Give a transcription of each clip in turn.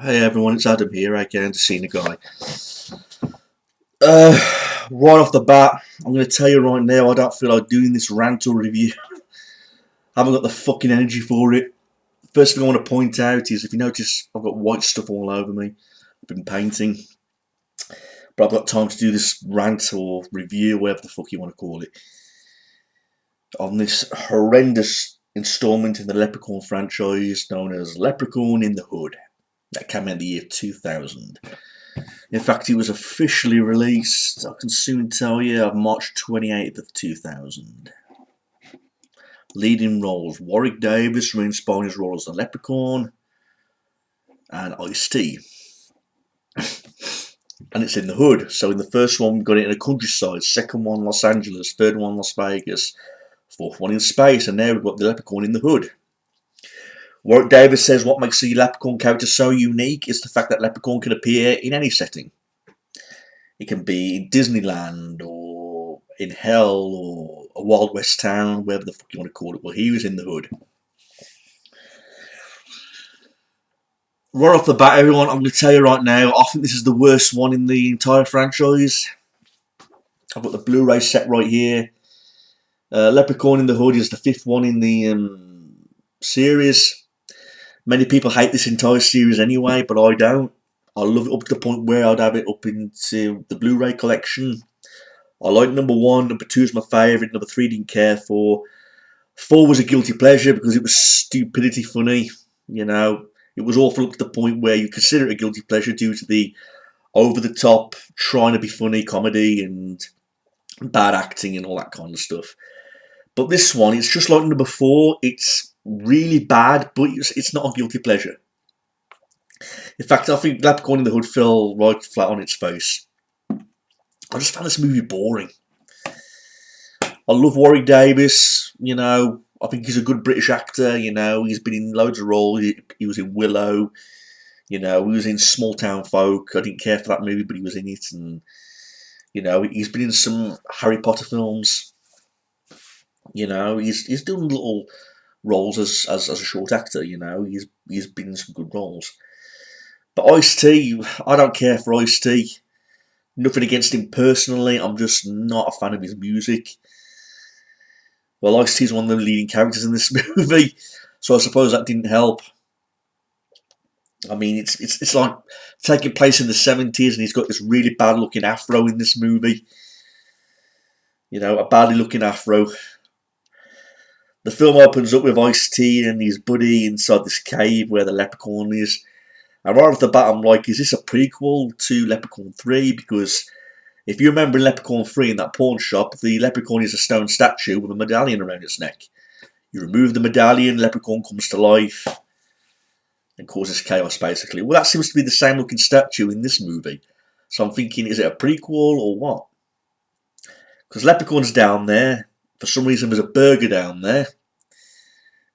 Hey everyone, it's Adam here again, to see the guy. Right off the bat, I'm going to tell you right now, I don't feel like doing this rant or review. I haven't got the fucking energy for it. First thing I want to point out is, if you notice, I've got white stuff all over me. I've been painting. But I've got time to do this rant or review, whatever the fuck you want to call it, on this horrendous installment in the Leprechaun franchise known as Leprechaun in the Hood. That came out in the year 2000. In fact, it was officially released, I can soon tell you, on March 28th of 2000. Leading roles: Warwick Davis re-inspiring his role as the Leprechaun, and Ice-T. And it's in the hood. So in the first one, we got it in the countryside. Second one, Los Angeles. Third one, Las Vegas. Fourth one in space. And now we've got the Leprechaun in the hood. Warwick Davis says what makes the Leprechaun character so unique is the fact that Leprechaun can appear in any setting. It can be in Disneyland, or in hell, or a Wild West town, wherever the fuck you want to call it. Well, he was in the hood. Right off the bat, everyone, I'm going to tell you right now, I think this is the worst one in the entire franchise. I've got the Blu-ray set right here. Leprechaun in the Hood is the fifth one in the series. Many people hate this entire series anyway, but I don't. I love it up to the point where I'd have it up into the Blu-ray collection. I like number 1, number 2 is my favourite, number 3 didn't care for. 4 was a guilty pleasure because it was stupidity funny, you know. It was awful up to the point where you consider it a guilty pleasure due to the over-the-top, trying to be funny comedy and bad acting and all that kind of stuff. But this one, it's just like number 4. It's really bad, but it's not a guilty pleasure. In fact, I think Leprechaun in the Hood fell right flat on its face. I just found this movie boring. I love Warwick Davis, you know. I think he's a good British actor, you know. He's been in loads of roles. He was in Willow, you know. He was in Small Town Folk. I didn't care for that movie, but he was in it. And, you know, he's been in some Harry Potter films. You know, he's done little roles as a short actor, you know. He's been in some good roles. But Ice-T, I don't care for Ice-T. Nothing against him personally. I'm just not a fan of his music. Well, Ice-T is one of the leading characters in this movie, so I suppose that didn't help. I mean, it's like taking place in the 70s, and he's got this really bad-looking afro in this movie. You know, a badly looking afro. The film opens up with Ice-T and his buddy inside this cave where the Leprechaun is. And right off the bat, I'm like, is this a prequel to Leprechaun 3? Because if you remember in Leprechaun 3, in that pawn shop, the Leprechaun is a stone statue with a medallion around its neck. You remove the medallion, Leprechaun comes to life and causes chaos, basically. Well, that seems to be the same looking statue in this movie. So I'm thinking, is it a prequel or what? Because Leprechaun's down there. For some reason, there's a burger down there.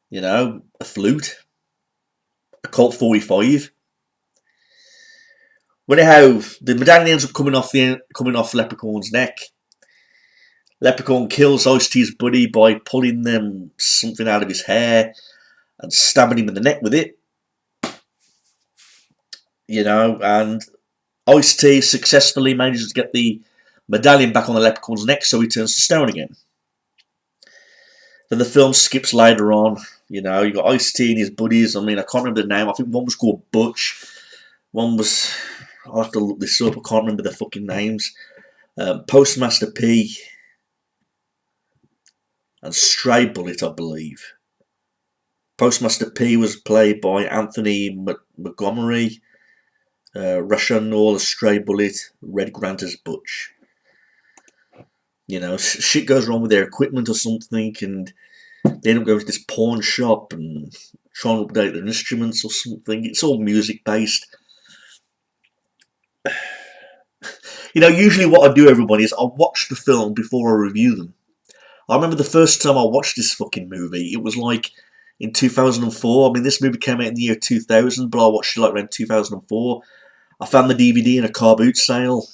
You know, a flute. A Colt 45. Well, anyhow, the medallion ends up coming off Leprechaun's neck. Leprechaun kills Ice-T's buddy by pulling something out of his hair and stabbing him in the neck with it. You know, and Ice-T successfully manages to get the medallion back on the Leprechaun's neck, so he turns to stone again. Then the film skips later on. You know, you got Ice-T and his buddies. I mean, I can't remember the name. I think one was called Butch. One was, I'll have to look this up. I can't remember their fucking names. Postmaster P and Stray Bullet, I believe. Postmaster P was played by Anthony Montgomery. Russian Noel as Stray Bullet. Red Grant as Butch. You know, shit goes wrong with their equipment or something, and they end up going to this pawn shop and trying to update their instruments or something. It's all music based. You know, usually what I do, everybody, is I watch the film before I review them. I remember the first time I watched this fucking movie, it was like in 2004. I mean, this movie came out in the year 2000, but I watched it like around 2004. I found the DVD in a car boot sale.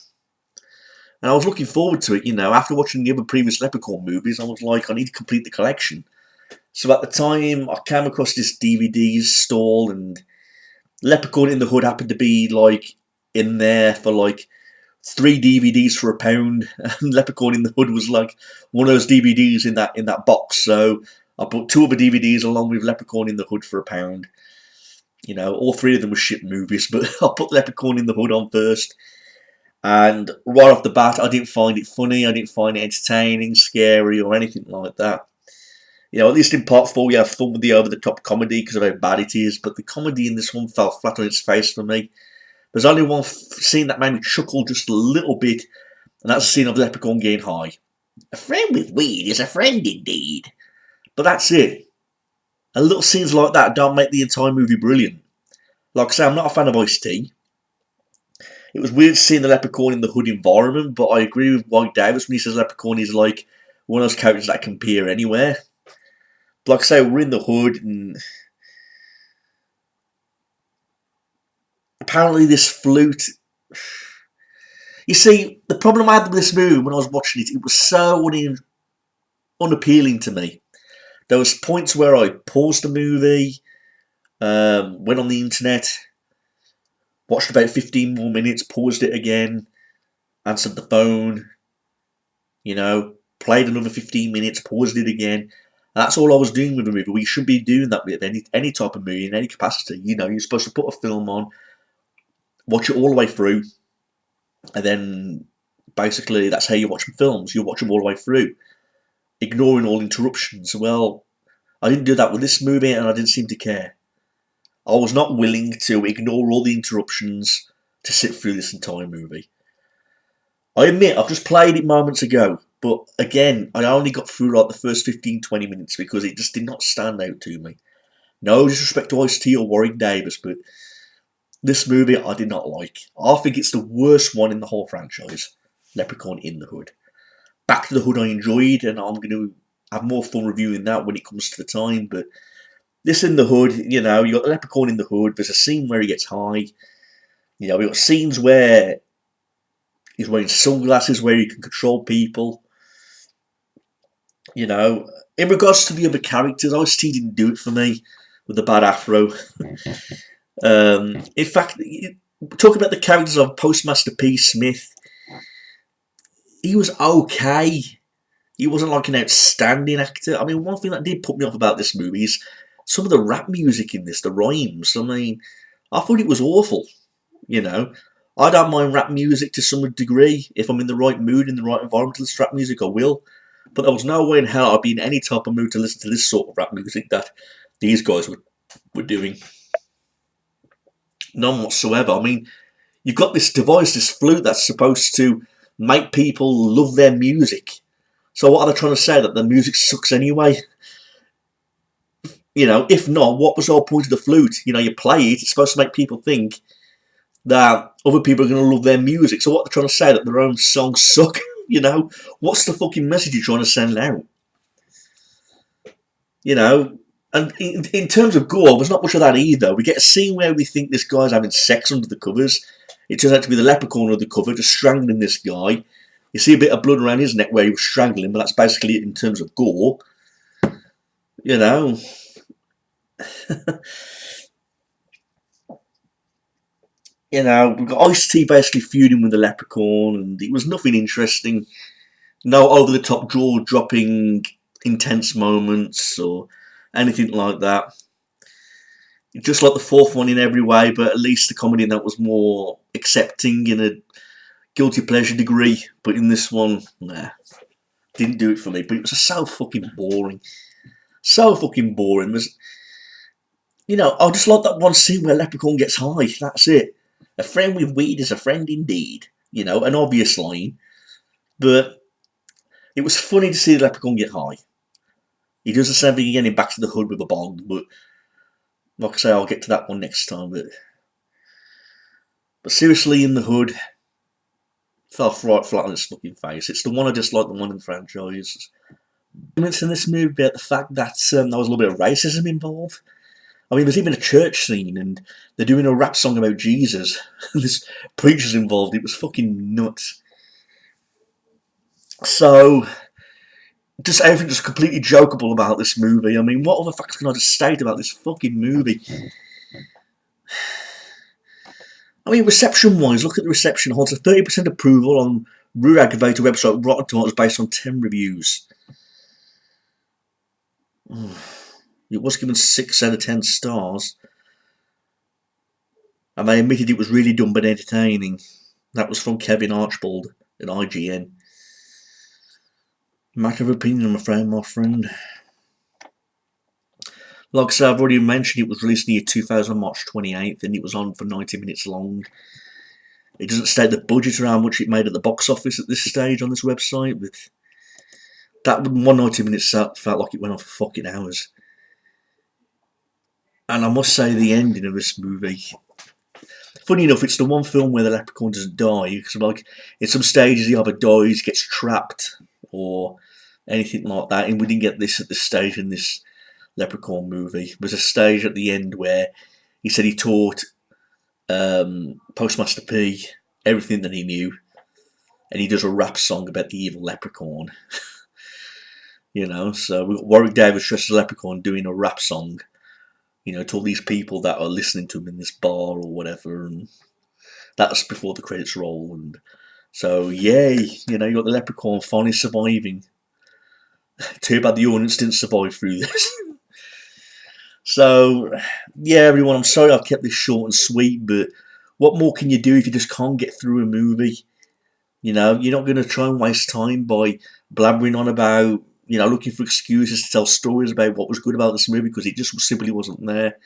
And I was looking forward to it, you know. After watching the other previous Leprechaun movies, I was like, I need to complete the collection. So at the time, I came across this DVD stall, and Leprechaun in the Hood happened to be like in there for like 3 DVDs for £1, and Leprechaun in the Hood was like one of those DVDs in that box. So I put 2 other DVDs along with Leprechaun in the Hood for £1. You know, all 3 of them were shit movies, but I put Leprechaun in the Hood on first. And right off the bat, I didn't find it funny, I didn't find it entertaining, scary, or anything like that. You know, at least in part 4, we have fun with the over-the-top comedy because of how bad it is, but the comedy in this one fell flat on its face for me. There's only one scene that made me chuckle just a little bit, and that's the scene of Leprechaun getting high. A friend with weed is a friend indeed. But that's it. And little scenes like that don't make the entire movie brilliant. Like I say, I'm not a fan of Ice-T. It was weird seeing the Leprechaun in the Hood environment, but I agree with White Davis when he says Leprechaun is like one of those characters that can appear anywhere. But like I say, we're in the Hood, and apparently this flute... You see, the problem I had with this movie when I was watching it, it was so unappealing to me. There was points where I paused the movie, went on the internet, watched about 15 more minutes, paused it again, answered the phone, you know, played another 15 minutes, paused it again. And that's all I was doing with a movie. We should be doing that with any type of movie in any capacity. You know, you're supposed to put a film on, watch it all the way through, and then basically that's how you watch films. You watch them all the way through, ignoring all interruptions. Well, I didn't do that with this movie, and I didn't seem to care. I was not willing to ignore all the interruptions to sit through this entire movie. I admit, I've just played it moments ago, but again, I only got through like the first 15-20 minutes because it just did not stand out to me. No disrespect to Ice-T or Warwick Davis, but this movie I did not like. I think it's the worst one in the whole franchise. Leprechaun in the Hood. Back to the Hood I enjoyed, and I'm going to have more fun reviewing that when it comes to the time, but this in the Hood, you know, you got the Leprechaun in the Hood, there's a scene where he gets high. You know, we've got scenes where he's wearing sunglasses where he can control people. You know, in regards to the other characters, Ice-T didn't do it for me with the bad afro. In fact, talk about the characters of Postmaster P. Smith. He was okay. He wasn't like an outstanding actor. I mean, one thing that did put me off about this movie is some of the rap music in this, the rhymes. I mean, I thought it was awful. You know, I don't mind rap music to some degree. If I'm in the right mood, in the right environment to listen to rap music, I will. But there was no way in hell I'd be in any type of mood to listen to this sort of rap music that these guys were doing. None whatsoever. I mean, you've got this device, this flute that's supposed to make people love their music. So what are they trying to say? That the music sucks anyway? You know, if not, what was the whole point of the flute? You know, you play it, it's supposed to make people think that other people are going to love their music. So what they're trying to say, that their own songs suck? You know, what's the fucking message you're trying to send out? You know, and in terms of gore, there's not much of that either. We get a scene where we think this guy's having sex under the covers. It turns out to be the Leprechaun under the cover, just strangling this guy. You see a bit of blood around his neck where he was strangling, but that's basically it in terms of gore. You know. You know, we've got Ice-T basically feuding with the Leprechaun, and it was nothing interesting. No over-the-top jaw-dropping intense moments or anything like that. Just like the fourth one in every way, but at least the comedy in that was more accepting in a guilty pleasure degree. But in this one, nah, didn't do it for me. But it was so fucking boring. So fucking boring. You know, I just like that one scene where Leprechaun gets high. That's it. A friend with weed is a friend indeed. You know, an obvious line. But it was funny to see the Leprechaun get high. He does the same thing again in Back to the Hood with a bong. But like I say, I'll get to that one next time. But seriously, in the Hood, fell right flat on its fucking face. It's the one I dislike the one in the franchise. Comments in this movie about the fact that there was a little bit of racism involved. I mean, there's even a church scene, and they're doing a rap song about Jesus. This preacher's involved. It was fucking nuts. So, just everything just completely jokeable about this movie. I mean, what other facts can I just state about this fucking movie? I mean, reception-wise, look at the reception. Holds a 30% approval on Rude Aggravator website Rotten Tomatoes based on 10 reviews. It was given 6 out of 10 stars. And they admitted it was really dumb but entertaining. That was from Kevin Archibald at IGN. Matter of opinion, I'm afraid, my friend. Like I said, I've already mentioned it was released in the year 2000, March 28th, and it was on for 90 minutes long. It doesn't state the budget or how much it made at the box office at this stage on this website, but that 190 minutes felt like it went on for fucking hours. And I must say, the ending of this movie, funny enough, it's the one film where the leprechaun doesn't die, because like in some stages he either dies, gets trapped, or anything like that, and we didn't get this at this stage in this Leprechaun movie. There's a stage at the end where he said he taught Postmaster P everything that he knew, and he does a rap song about the evil leprechaun. You know, so we've got Warwick Davis dressed as a leprechaun doing a rap song, you know, to all these people that are listening to him in this bar or whatever, and that's before the credits roll. And so, yay, you know, you got the leprechaun finally surviving. Too bad the audience didn't survive through this. So, yeah, everyone, I'm sorry I've kept this short and sweet, but what more can you do if you just can't get through a movie? You know, you're not going to try and waste time by blabbering on about, you know, looking for excuses to tell stories about what was good about this movie, because it just simply wasn't there.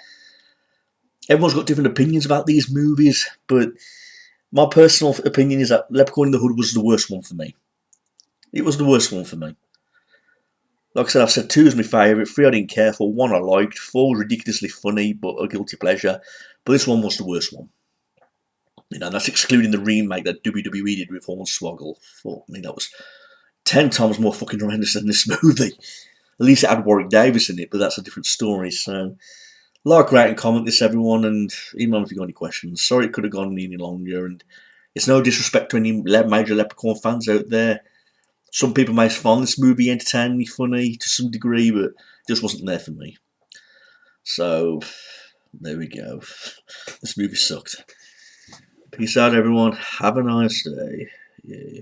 Everyone's got different opinions about these movies, but my personal opinion is that Leprechaun in the Hood was the worst one for me. It was the worst one for me. Like I said, I've said 2 is my favourite, 3 I didn't care for, 1 I liked, 4 was ridiculously funny but a guilty pleasure, but this one was the worst one. You know, that's excluding the remake that WWE did with Hornswoggle. Fuck me, that was 10 times more fucking horrendous than this movie. At least it had Warwick Davis in it, but that's a different story. So, like, rate and comment this, everyone, and email if you've got any questions. Sorry it could have gone any longer, and it's no disrespect to any major Leprechaun fans out there. Some people may find this movie entertaining, funny to some degree, but it just wasn't there for me. So, there we go. This movie sucked. Peace out, everyone. Have a nice day. Yeah.